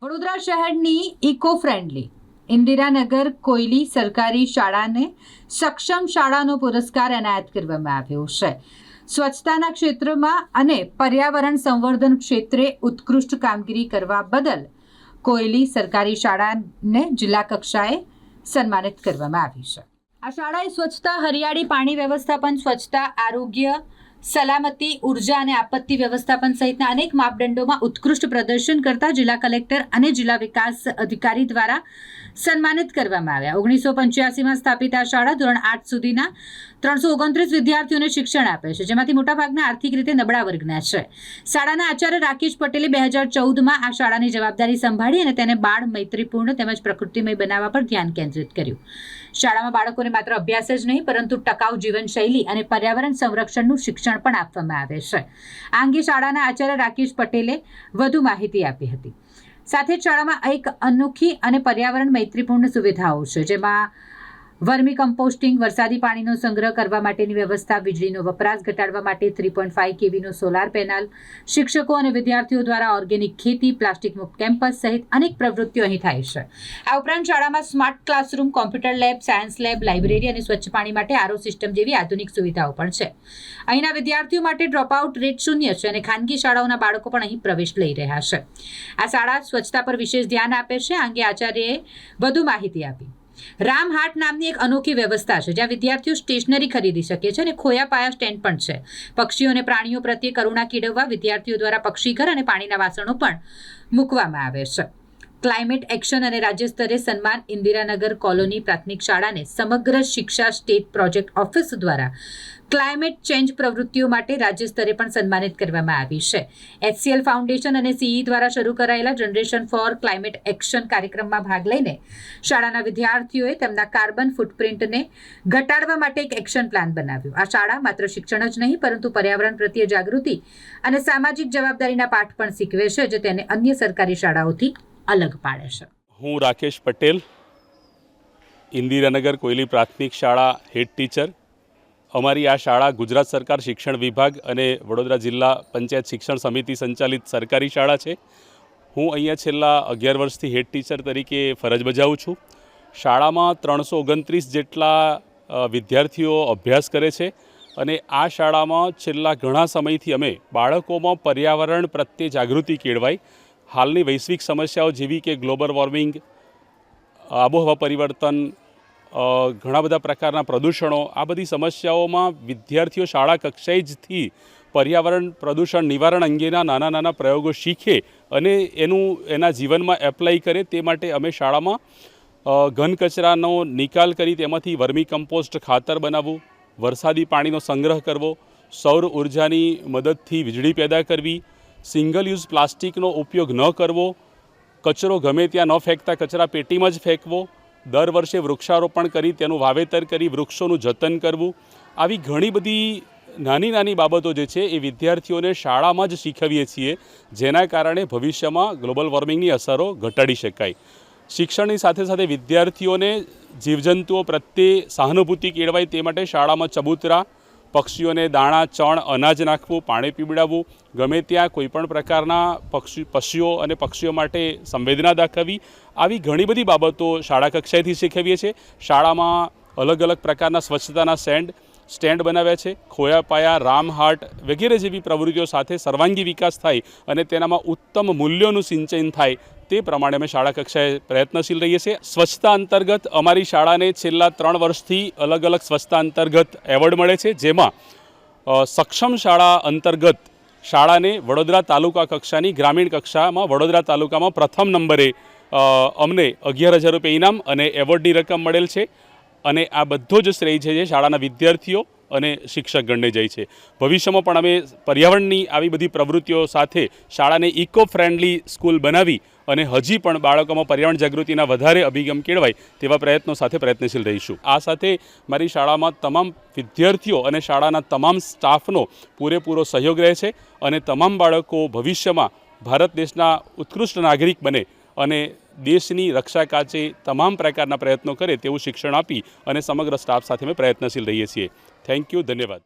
વડોદરા શહેરની eco friendly Indiranagar Koyali સરકારી શાળાને સક્ષમ શાળાનો પુરસ્કાર એનાયત કરવામાં આવ્યો છે। સ્વચ્છતાના ક્ષેત્રમાં અને પર્યાવરણ સંવર્ધન ક્ષેત્રે ઉત્કૃષ્ટ કામગીરી કરવા બદલ કોયલી સરકારી શાળાને જિલ્લા કક્ષાએ સન્માનિત કરવામાં આવી છે। આ શાળાએ સ્વચ્છતા, હરિયાળી, પાણી વ્યવસ્થાપન, સ્વચ્છતા, આરોગ્ય, સલામતી, ઉર્જા અને આપત્તિ વ્યવસ્થાપન સહિતના અનેક માપદંડોમાં ઉત્કૃષ્ટ પ્રદર્શન કરતા જિલ્લા કલેક્ટર અને જિલ્લા વિકાસ અધિકારી દ્વારા સન્માનિત કરવામાં આવ્યા। 1985માં સ્થાપિત આ શાળા ધોરણ 8 સુધીના 329 વિદ્યાર્થીઓને શિક્ષણ આપે છે, જેમાંથી મોટાભાગના આર્થિક રીતે નબળા વર્ગના છે। શાળાના આચાર્ય રાકેશ પટેલે 2014માં આ શાળાની જવાબદારી સંભાળી અને તેને બાળ મૈત્રીપૂર્ણ તેમજ પ્રકૃતિમય બનાવવા પર ધ્યાન કેન્દ્રિત કર્યું। શાળામાં બાળકોને માત્ર અભ્યાસ જ નહીં પરંતુ ટકાઉ જીવનશૈલી અને પર્યાવરણ સંરક્ષણનું શિક્ષણ પણ આપવામાં આવે છે। આ અંગે શાળાના આચાર્ય રાકેશ પટેલે વધુ માહિતી આપી હતી। સાથે જ શાળામાં એક અનોખી અને પર્યાવરણ મૈત્રીપૂર્ણ સુવિધાઓ છે, જેમાં વર્મી કમ્પોસ્ટિંગ, વરસાદી પાણીનો સંગ્રહ કરવા માટેની વ્યવસ્થા, વીજળીનો વપરાશ ઘટાડવા માટે 3.5 kVનો સોલાર પેનલ, શિક્ષકો અને વિદ્યાર્થીઓ દ્વારા ઓર્ગેનિક ખેતી, પ્લાસ્ટિક મુક્ત કેમ્પસ સહિત અનેક પ્રવૃત્તિઓ અહીં થાય છે। આ ઉપરાંત શાળામાં smart classroom, computer lab, science lab, library અને સ્વચ્છ પાણી માટે આરઓ સિસ્ટમ જેવી આધુનિક સુવિધાઓ પણ છે। અહીંના વિદ્યાર્થીઓ માટે ડ્રોપઆઉટ રેટ શૂન્ય છે અને ખાનગી શાળાઓના બાળકો પણ અહીં પ્રવેશ લઈ રહ્યા છે। આ શાળા સ્વચ્છતા પર વિશેષ ધ્યાન આપે છે। આ અંગે આચાર્યએ વધુ માહિતી આપી। રામ હાટ નામની એક અનોખી વ્યવસ્થા છે, જ્યાં વિદ્યાર્થીઓ સ્ટેશનરી ખરીદી શકે છે અને ખોયા પાયા સ્ટેન્ડ પણ છે। પક્ષીઓ અને પ્રાણીઓ પ્રત્યે કરુણા કેળવવા વિદ્યાર્થીઓ દ્વારા પક્ષીઘર અને પાણીના વાસણો પણ મૂકવામાં આવે છે। ક્લાઇમેટ એક્શન અને રાજ્ય સ્તરે સન્માન ઇન્દિરાનગર કોલોની પ્રાથમિક શાળાને સમગ્ર શિક્ષા સ્ટેટ પ્રોજેક્ટ ઓફિસ દ્વારા ક્લાઇમેટ ચેન્જ પ્રવૃત્તિઓ માટે રાજ્ય સ્તરે પણ સન્માનિત કરવામાં આવી છે। HCL ફાઉન્ડેશન અને CE દ્વારા શરૂ કરાયેલા જનરેશન ફોર ક્લાઇમેટ એક્શન કાર્યક્રમમાં ભાગ લઈને શાળાના વિદ્યાર્થીઓએ તેમના કાર્બન ફૂટપ્રિન્ટને ઘટાડવા માટે એક એક્શન પ્લાન બનાવ્યો। આ શાળા માત્ર શિક્ષણ જ નહીં પરંતુ પર્યાવરણ પ્રત્યે જાગૃતિ અને સામાજિક જવાબદારીના પાઠ પણ શીખવે છે, જે તેને અન્ય સરકારી શાળાઓથી અલગ પાડે છે। હું રાકેશ પટેલ, ઇન્દિરાનગર કોયલી પ્રાથમિક શાળા હેડ ટીચર। અમારી આ શાળા ગુજરાત સરકાર શિક્ષણ વિભાગ અને વડોદરા જિલ્લા પંચાયત શિક્ષણ સમિતિ સંચાલિત સરકારી શાળા છે। હું અહીંયા છેલ્લા 11 વર્ષથી હેડ ટીચર તરીકે ફરજ બજાવું છું। શાળામાં 329 જેટલા વિદ્યાર્થીઓ અભ્યાસ કરે છે અને આ શાળામાં છેલ્લા ઘણા સમયથી અમે બાળકોમાં પર્યાવરણ પ્રત્યે જાગૃતિ કેળવાય, હાલની વૈશ્વિક સમસ્યાઓ જેવી કે ગ્લોબલ વોર્મિંગ, આબોહવા પરિવર્તન, ઘણા બધા પ્રકારના પ્રદૂષણો, આ બધી સમસ્યાઓમાં વિદ્યાર્થીઓ શાળા કક્ષાએ જથી પર્યાવરણ પ્રદૂષણ નિવારણ અંગેના નાના નાના પ્રયોગો શીખે અને એના જીવનમાં એપ્લાય કરે, તે માટે અમે શાળામાં ઘન કચરાનો નિકાલ કરી તેમાંથી વર્મી કમ્પોસ્ટ ખાતર બનાવવું, વરસાદી પાણીનો સંગ્રહ કરવો, સૌર ઉર્જાની મદદથી વીજળી પેદા કરવી, સિંગલ યુઝ પ્લાસ્ટિકનો ઉપયોગ ન કરવો, કચરો ગમે ત્યાં ન ફેંકતા કચરા પેટીમાં જ ફેંકવો, દર વર્ષે વૃક્ષારોપણ કરી તેનું વાવેતર કરી વૃક્ષોનું જતન કરવું, આવી ઘણી બધી નાની નાની બાબતો જે છે એ વિદ્યાર્થીઓને શાળામાં જ શીખવીએ છીએ, જેના કારણે ભવિષ્યમાં ગ્લોબલ વોર્મિંગની અસરો ઘટાડી શકાય। શિક્ષણની સાથે સાથે વિદ્યાર્થીઓને જીવજંતુઓ પ્રત્યે સહાનુભૂતિ કેળવાય તે માટે શાળામાં ચબૂતરા, પક્ષીઓને દાણા, ચણ, અનાજ નાખવું, પાણી પીવડાવવું, ગમે ત્યાં કોઈપણ પ્રકારના પક્ષીઓ અને પક્ષીઓ માટે સંવેદના દાખવવી, આવી ઘણી બધી બાબતો શાળા કક્ષાએથી શીખવીએ છીએ। શાળામાં અલગ અલગ પ્રકારના સ્વચ્છતાના સ્ટેન્ડ બનાવ્યા છે। ખોયા પાયા, રામ હાટ વગેરે જેવી પ્રવૃત્તિઓ સાથે સર્વાંગી વિકાસ થાય અને તેનામાં ઉત્તમ મૂલ્યોનું સિંચન થાય તે પ્રમાણે અમે શાળા કક્ષાએ પ્રયત્નશીલ રહીએ છીએ। સ્વચ્છતા અંતર્ગત અમારી શાળાને છેલ્લા 3 વર્ષથી અલગ અલગ સ્વચ્છતા અંતર્ગત એવોર્ડ મળે છે, જેમાં સક્ષમ શાળા અંતર્ગત શાળાને વડોદરા તાલુકા કક્ષાની ગ્રામીણ કક્ષામાં વડોદરા તાલુકામાં પ્રથમ નંબરે અમને 11,000 રૂપિયા ઇનામ અને એવોર્ડની રકમ મળેલ છે અને આ બધો જ શ્રેય છે જે શાળાના વિદ્યાર્થીઓ અને શિક્ષકગણને જાય છે। ભવિષ્યમાં પણ અમે પર્યાવરણની આવી બધી પ્રવૃત્તિઓ સાથે શાળાને ઇકો ફ્રેન્ડલી સ્કૂલ બનાવી અને હજી પણ બાળકોમાં પર્યાવરણ જાગૃતિના વધારે અભિગમ કેળવાય તેવા પ્રયત્નો સાથે પ્રયત્નશીલ રહીશું। આ સાથે મારી શાળામાં તમામ વિદ્યાર્થીઓ અને શાળાના તમામ સ્ટાફનો પૂરેપૂરો સહયોગ રહે છે અને તમામ બાળકો ભવિષ્યમાં ભારત દેશના ઉત્કૃષ્ટ નાગરિક બને અને દેશની રક્ષા કાચે તમામ પ્રકારના પ્રયત્નો કરે તેવું શિક્ષણ આપી અને સમગ્ર સ્ટાફ સાથે અમે પ્રયત્નશીલ રહીએ છીએ। થેન્ક યુ, ધન્યવાદ।